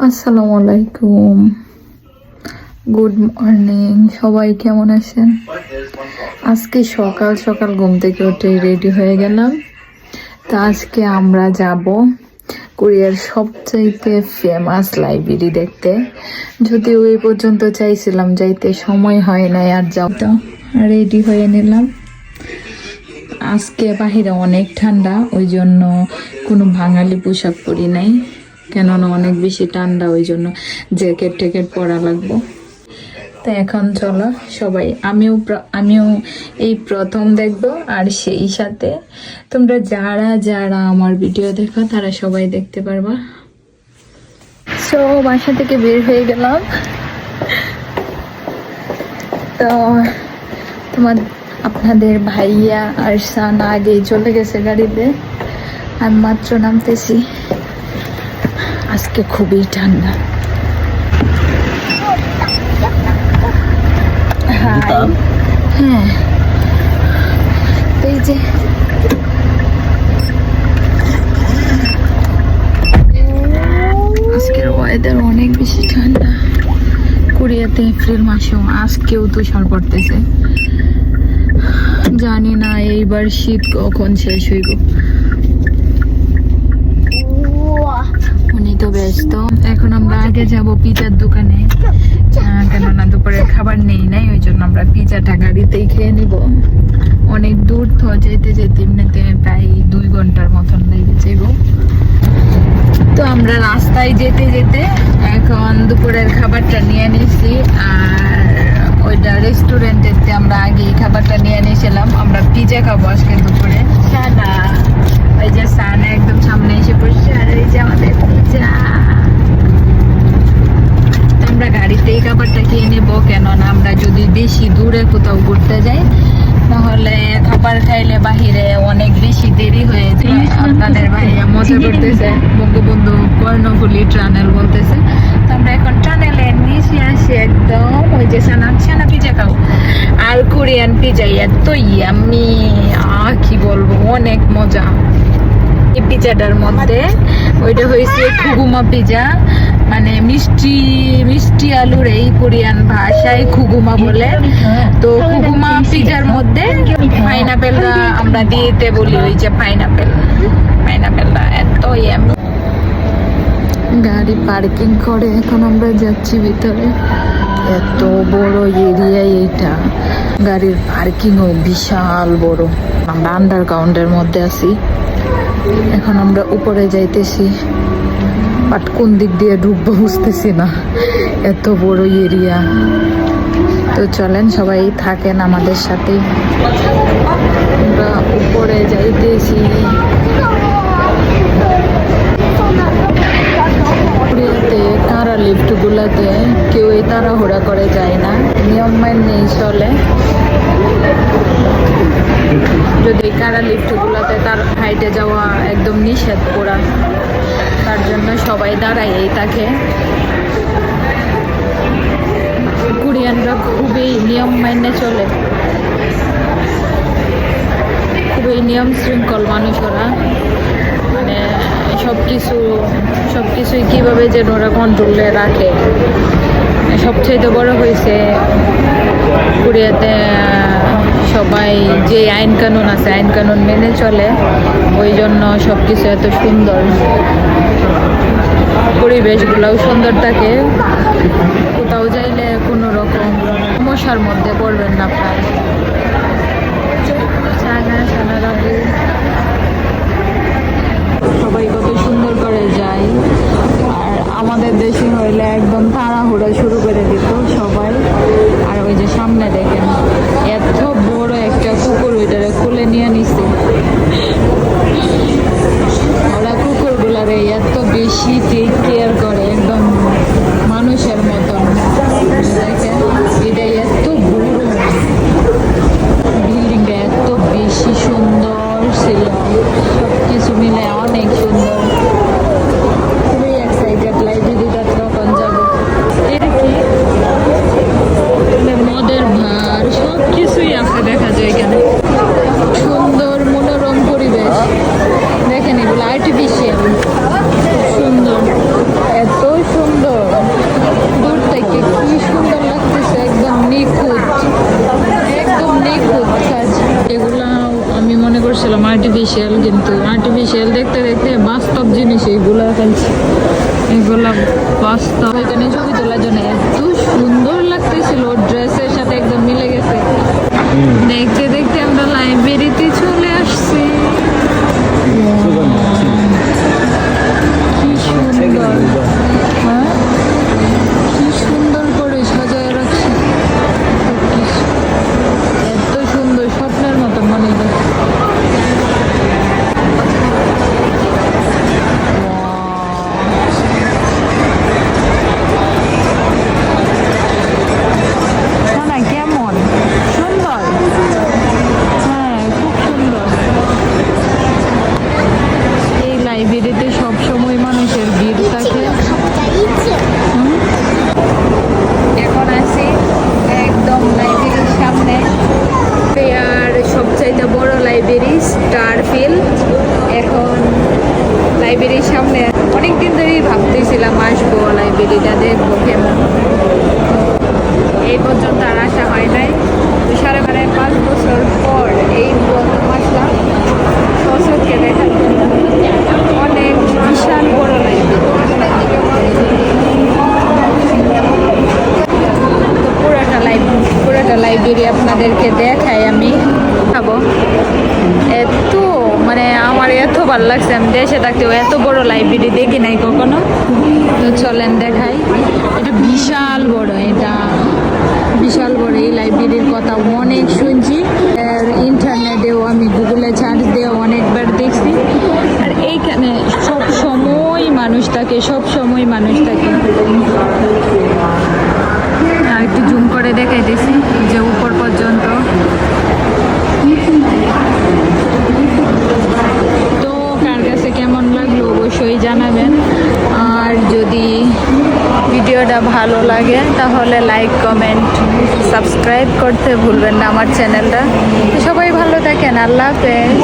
আসসালামু আলাইকুম, good morning. সবাই কেমন আছেন? আজকে সকাল সকাল ঘুম থেকে উঠে রেডি হয়ে গেলাম। তো আজকে আমরা যাব কোরিয়ার সবচাইতে ফেমাস লাইব্রেরি দেখতে। যদিও এই পর্যন্ত চাইছিলাম যাইতে, সময় হয় নাই আর যাও। তো রেডি হয়ে নিলাম। আজকে বাহিরে অনেক ঠান্ডা, ওই জন্য কোনো বাঙালি পোশাক পরি নাই, কেননা অনেক বেশি ঠান্ডা, ওই জন্য জ্যাকেট ট্যাকেট পরা লাগবো। তো এখন চলো সবাই, আমিও এই প্রথম দেখবো, আর সেই সাথে তোমরা যারা যারা আমার ভিডিও দেখো তারা সবাই দেখতে পারবা। সো বাসা থেকে বের হয়ে গেলাম। তো আপনাদের ভাইয়া আর সানা আগেই চলে গেছে গাড়িতে, আমি মাত্র নামতেছি। আজকে খুবই ঠান্ডা। হ্যাঁ, এই যে আজকের ওয়েদার অনেক বেশি ঠান্ডা। কোরিয়াতে এপ্রিল মাসেও আজকেও তুষার পড়তেছে। জানি না এইবার শীত কখন শেষ হইব। উনি তো ব্যস্ত। এখন আমরা আগে যাব পিজার দোকানে, কেননা দুপুরের খাবার নেই নাই, ওই জন্য আমরা পিজাটা গাড়িতেই খেয়ে নিব। অনেক দূর তো, যেতে যেতে এমনিতে প্রায় 2 ঘন্টার মতন লেগে যাব। তো আমরা রাস্তায় যেতে যেতে এখন দুপুরের খাবারটা নিয়ে নিছি। আর ওইটা রেস্টুরেন্টেতে আমরা আগে খাবারটা নিয়ে নিয়েছিলাম। আমরা পিজা খাবো আজকে দুপুরে। সানা, ওই যে সানা একদম সামনে এসে পড়ছে, আর এই যে আমাদের পিজা। আমরা গাড়িতেই খাবারটা খেয়ে নেবো, কেননা আমরা যদি বেশি দূরে কোথাও ঘুরতে যাই তাহলে খাবার খাইলে বাহিরে অনেক বেশি দেরি হয়ে যায়। আপনাদের ভাইয়া মজা করতেছে, বঙ্গবন্ধু কর্ণফুলী টানেল বলতেছে। তো আমরা এখন টানেলে নিচে আসি একদম। ওই যে সানা পিজা খাও, আর কোরিয়ান পিজা এত ইয়াম্মি, কি বলবো, অনেক মজা। এই পিজাটার মধ্যে ওইটা হয়েছে খুগুমা পিজা, মানে মিষ্টি মিষ্টি আলুর, এই কোরিয়ান ভাষায় খুগুমা বলে। তো খুগুমা পিজার মধ্যে পাইনাপেলটা আমরা দিতে বলি, ওই যে পাইনাপেলটা এত ইয়ামি। গাড়ি পার্কিং করে এখন আমরা যাচ্ছি ভিতরে। এত বড় এরিয়া এইটা, গাড়ির পার্কিংও বিশাল বড়। আমরা আন্ডারগ্রাউন্ডের মধ্যে আছি। এখন আমরা উপরে যাইতেছি, বাট কোন দিক দিয়ে ঢুকবো বুঝতেছি না, এত বড় এরিয়া। তো চলেন সবাই থাকেন আমাদের সাথে। আমরা উপরে যাইতেছি। কোরিয়াতে কারা লিফট গুলাতে কেউই তাড়াহুড়া করে যায় না, নিয়ম মেনেই চলে। যদি কারা লিফট গুলাতে তার হাইটে যাওয়া একদম নিষেধ করা, তার জন্য সবাই দাঁড়াইয়েই থাকে। কোরিয়ানরা খুবই নিয়ম মেনে চলে, খুবই নিয়ম শৃঙ্খল মানুষ ওরা। মানে সবকিছুই কিভাবে যেন ওরা কন্ট্রোলে রাখে। সবচেয়ে বড় হয়েছে কোরিয়াতে সবাই যে আইন কানুন আছে, আইন কানুন মেনে চলে, ওই জন্য সবকিছু এত সুন্দর। পরিবেশগুলোও সুন্দর থাকে। কোথাও যাইলে কোনো রকম সমস্যার মধ্যে পড়বেন না আপনার। সবাই কত সুন্দর করে যায়, আর আমাদের দেশে হইলে একদম তাড়াহুড়া শুরু করে দিত সবাই। আর ওই যে সামনে দেখেন এত বড় একটা কুকুর, ওইটারে কোলে নিয়ে নিছে ওরা। কুকুরগুলারে এত বেশি টেক কেয়ার করে, একদম মানুষের মতন। দেখেন এটা এত বড়, বিল্ডিংটা এত বেশি সুন্দর ছিল, সবকিছু মিলে অনেক সুন্দর। খুবই এক্সাইটেড লাইব্রেরিটা তখন যাবো। এর কি মদের ভার সবকিছুই আছে, দেখা যায় এখানে। সুন্দর মনোরম পরিবেশ, দেখেন এগুলো আর্টিফিশিয়াল, সুন্দর। এগুলা বাস্তব। এখানে ছবি তোলার জন্য এত সুন্দর লাগতেছিল, ড্রেসের সাথে একদম মিলে গেছে। দেখতে দেখতে আমরা লাইব্রেরিতে চলে আসছি। কি সুন্দর, হ্যাঁ কি সুন্দর করে সাজায় রাখছে সবকিছু। এত সুন্দর, স্বপ্নের মতো মনে হয়। কেমন সুন্দর, হ্যাঁ খুব সুন্দর। এই লাইব্রেরিতে সবসময় মানুষের ভিড় থাকে। এখন আছি একদম লাইব্রেরির সামনে, আর সবচাইতে বড় লাইব্রেরি স্টারফিল। এখন লাইব্রেরির সামনে অনেকদিন ধরেই ভাবতেছিলাম আসবো, লাইব্রেরিটা দেখবো কেমন। এই পর্যন্ত আর আসা হয় নাই। 5.5 বছর পর এই প্রথম আসলাম সশোকে দেখার জন্য। অনেক বিশাল বড় পুরোটা লাইব্রেরি আপনাদেরকে দেখাই আমি খাবো। এত মানে আমার এত ভালো লাগছে, আমি দেশে থাকতেও এত বড় লাইব্রেরি দেখি নাই কখনো। তো চলেন দেখাই। এটা বিশাল বড়, এটা বিশাল বড়। এই লাইব্রেরির কথা অনেক শুনছি, আর ইন্টারনেটেও আমি গুগলে সার্চ দিয়ে অনেকবার দেখছি। আর এইখানে সব সময় মানুষ থাকে, সব সময় মানুষ থাকে। আর একটু জুম করে দেখাইতেছি যে উপর পর্যন্ত। তো কার কাছে কেমন লাগলো অবশ্যই জানাবেন। আর যদি ভিডিওটা ভালো লাগে তাহলে লাইক, কমেন্ট, সাবস্ক্রাইব করতে ভুলবেন না আমার চ্যানেলটা। সবাই ভালো থাকেন, আল্লাহ হাফেজ।